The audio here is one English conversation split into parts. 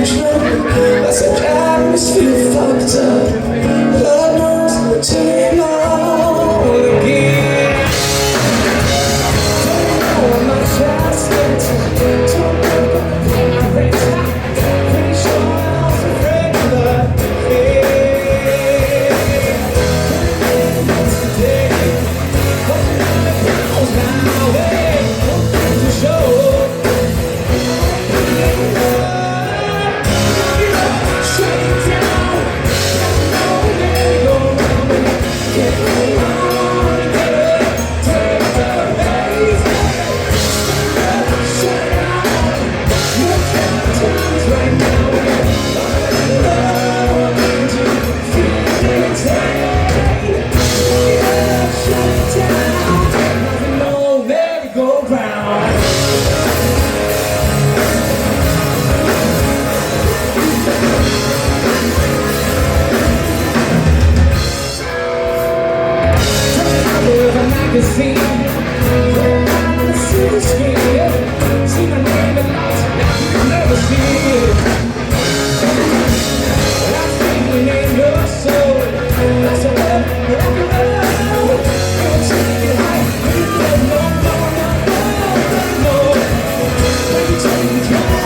drunk, but such atmosphere fucked up. Lord knows to turn on again. Don't know what my chest is. Don't know what my parents are. Pretty sure I was afraid of that. Today, walking down the grounds my way, nothing to show. Magazine, I see the screen, see my name in lights, you never see it. I'm feeling in your soul, that's a love, rock and roll. You'll take it high, you don't know, no. When you take it high,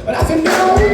but I can know